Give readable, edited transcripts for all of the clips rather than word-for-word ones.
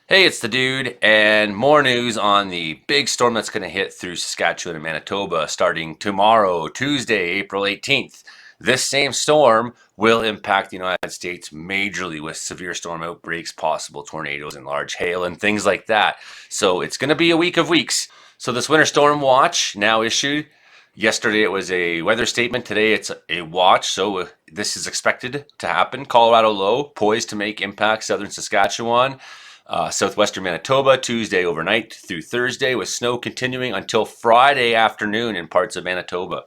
Hey, it's the dude, and more news on the big storm that's going to hit through Saskatchewan and Manitoba starting tomorrow, Tuesday, April 18th. This same storm will impact the United States majorly with severe storm outbreaks, possible tornadoes, and large hail, and things like that. So it's going to be a week of weeks. So, this winter storm watch now issued. Yesterday it was a weather statement. Today it's a watch. So, this is expected to happen. Colorado low, poised to make impact southern Saskatchewan. Southwestern Manitoba, Tuesday overnight through Thursday, with snow continuing until Friday afternoon in parts of Manitoba.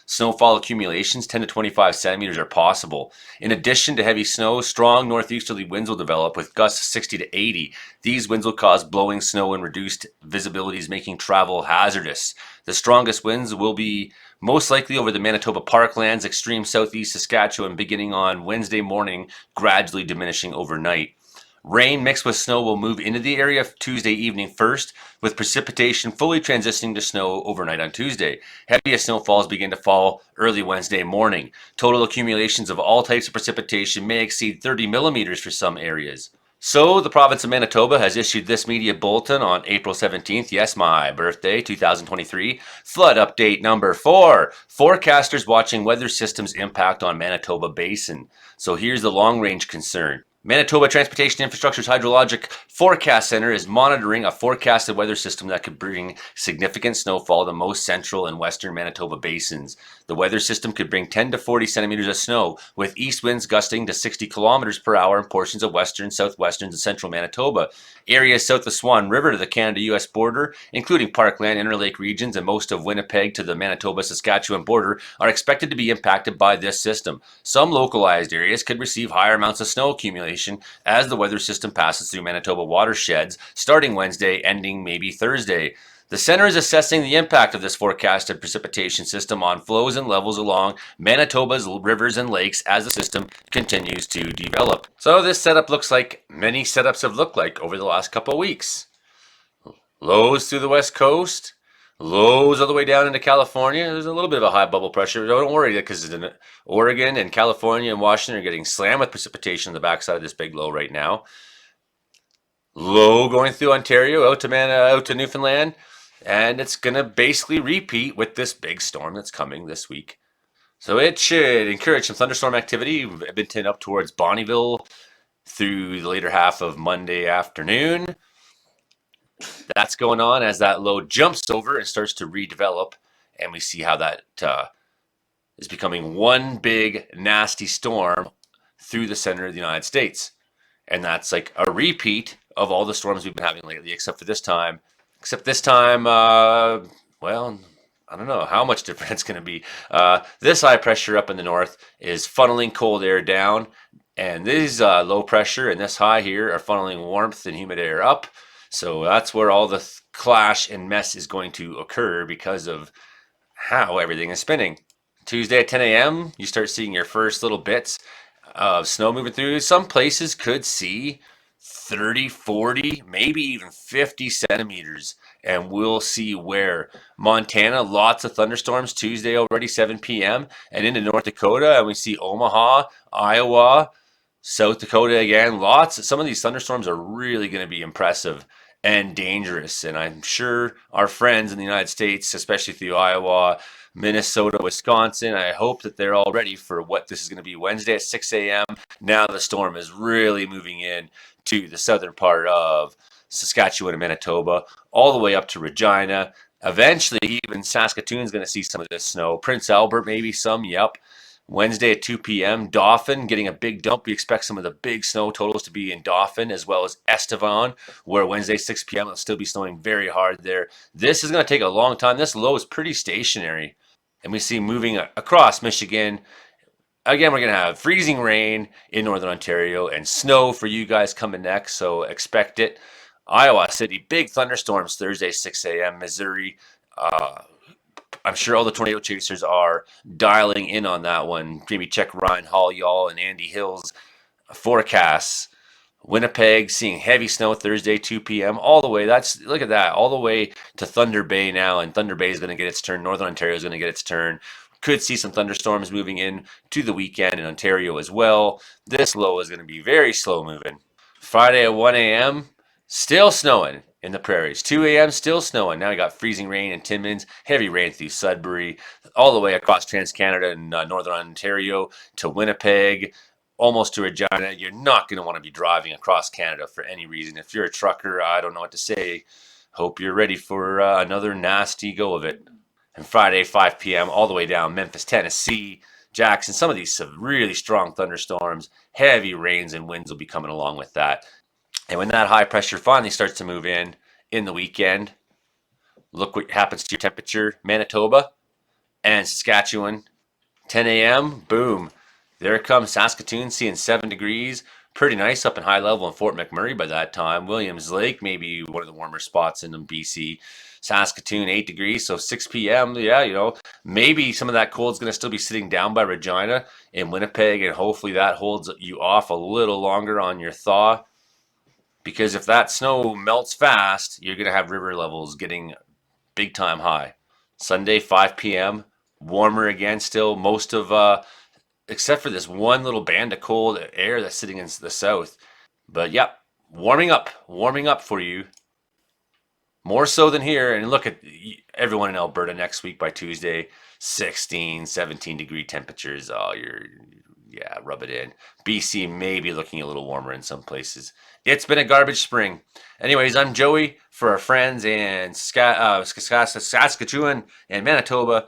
Snowfall accumulations 10 to 25 centimeters are possible. In addition to heavy snow, strong northeasterly winds will develop with gusts 60 to 80. These winds will cause blowing snow and reduced visibilities, making travel hazardous. The strongest winds will be most likely over the Manitoba parklands, extreme southeast Saskatchewan, beginning on Wednesday morning, gradually diminishing overnight. Rain mixed with snow will move into the area Tuesday evening first, with precipitation fully transitioning to snow overnight on Tuesday. Heaviest snowfalls begin to fall early Wednesday morning. Total accumulations of all types of precipitation may exceed 30 millimeters for some areas. So, the province of Manitoba has issued this media bulletin on April 17th. Yes, my birthday, 2023. Flood update number 4. Forecasters watching weather systems impact on Manitoba Basin. So, here's the long range concern. Manitoba Transportation Infrastructure's Hydrologic Forecast Center is monitoring a forecasted weather system that could bring significant snowfall to most central and western Manitoba basins. The weather system could bring 10 to 40 centimeters of snow, with east winds gusting to 60 kilometers per hour in portions of western, southwestern, and central Manitoba. Areas south of Swan River to the Canada-US border, including Parkland, Interlake regions, and most of Winnipeg to the Manitoba-Saskatchewan border, are expected to be impacted by this system. Some localized areas could receive higher amounts of snow accumulation as the weather system passes through Manitoba watersheds, starting Wednesday, ending maybe Thursday. The center is assessing the impact of this forecasted precipitation system on flows and levels along Manitoba's rivers and lakes as the system continues to develop. So this setup looks like many setups have looked like over the last couple of weeks. Lows through the west coast, lows all the way down into California. There's a little bit of a high bubble pressure. Don't worry, because Oregon and California and Washington are getting slammed with precipitation on the backside of this big low right now. Low going through Ontario out to Newfoundland, and it's gonna basically repeat with this big storm that's coming this week. So it should encourage some thunderstorm activity. Edmonton up towards Bonnyville through the later half of Monday afternoon. That's going on as that low jumps over and starts to redevelop, and we see how that is becoming one big nasty storm through the center of the United States. And that's like a repeat of all the storms we've been having lately, except this time, well, I don't know how much different it's going to be. This high pressure up in the north is funneling cold air down, and these low pressure and this high here are funneling warmth and humid air up. So that's where all the clash and mess is going to occur because of how everything is spinning. Tuesday at 10 a.m., you start seeing your first little bits of snow moving through. Some places could see 30, 40, maybe even 50 centimeters. And we'll see where. Montana, lots of thunderstorms Tuesday already, 7 p.m. And into North Dakota, and we see Omaha, Iowa, South Dakota again. Lots. Some of these thunderstorms are really going to be impressive and dangerous. And I'm sure our friends in the United States, especially through Iowa, Minnesota, Wisconsin, I hope that they're all ready for what this is going to be Wednesday at 6 a.m. Now the storm is really moving in to the southern part of Saskatchewan and Manitoba, all the way up to Regina. Eventually, even Saskatoon's going to see some of this snow. Prince Albert, maybe some, yep. Wednesday at 2 p.m., Dauphin getting a big dump. We expect some of the big snow totals to be in Dauphin as well as Estevan, where Wednesday 6 p.m. it'll still be snowing very hard there. This is going to take a long time. This low is pretty stationary. And we see moving across Michigan. Again, we're going to have freezing rain in northern Ontario and snow for you guys coming next, so expect it. Iowa City, big thunderstorms Thursday, 6 a.m. Missouri, I'm sure all the tornado chasers are dialing in on that one. Maybe check Ryan Hall, y'all, and Andy Hill's forecasts. Winnipeg seeing heavy snow Thursday, 2 p.m. all the way. Look at that, all the way to Thunder Bay now, and Thunder Bay is going to get its turn. Northern Ontario is going to get its turn. Could see some thunderstorms moving in to the weekend in Ontario as well. This low is going to be very slow moving. Friday at 1 a.m. Still snowing in the prairies. 2 a.m. still snowing. Now we got freezing rain in Timmins, heavy rain through Sudbury, all the way across Trans-Canada and northern Ontario to Winnipeg, almost to Regina. You're not going to want to be driving across Canada for any reason. If you're a trucker, I don't know what to say. Hope you're ready for another nasty go of it. And Friday, 5 p.m., all the way down Memphis, Tennessee, Jackson. Some of these really strong thunderstorms, heavy rains and winds will be coming along with that. And when that high pressure finally starts to move in the weekend, look what happens to your temperature. Manitoba and Saskatchewan, 10 a.m., boom. There it comes Saskatoon, seeing 7 degrees. Pretty nice up in high level in Fort McMurray by that time. Williams Lake, maybe one of the warmer spots in BC. Saskatoon, 8 degrees. So 6 p.m., yeah, maybe some of that cold is going to still be sitting down by Regina in Winnipeg, and hopefully that holds you off a little longer on your thaw. Because if that snow melts fast, you're going to have river levels getting big time high. Sunday, 5 p.m., warmer again still. Most of, except for this one little band of cold air that's sitting in the south. But yep, warming up for you. More so than here. And look at everyone in Alberta next week by Tuesday, 16, 17 degree temperatures. Oh, yeah, rub it in. BC may be looking a little warmer in some places. It's been a garbage spring. Anyways, I'm Joey for our friends in Saskatchewan and Manitoba.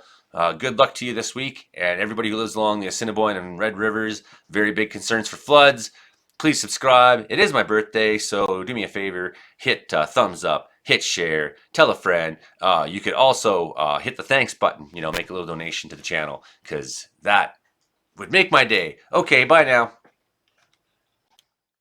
Good luck to you this week, and everybody who lives along the Assiniboine and Red Rivers. Very big concerns for floods. Please subscribe. It is my birthday, so do me a favor. Hit thumbs up. Hit share. Tell a friend. You could also hit the thanks button. Make a little donation to the channel, because that would make my day. Okay, bye now.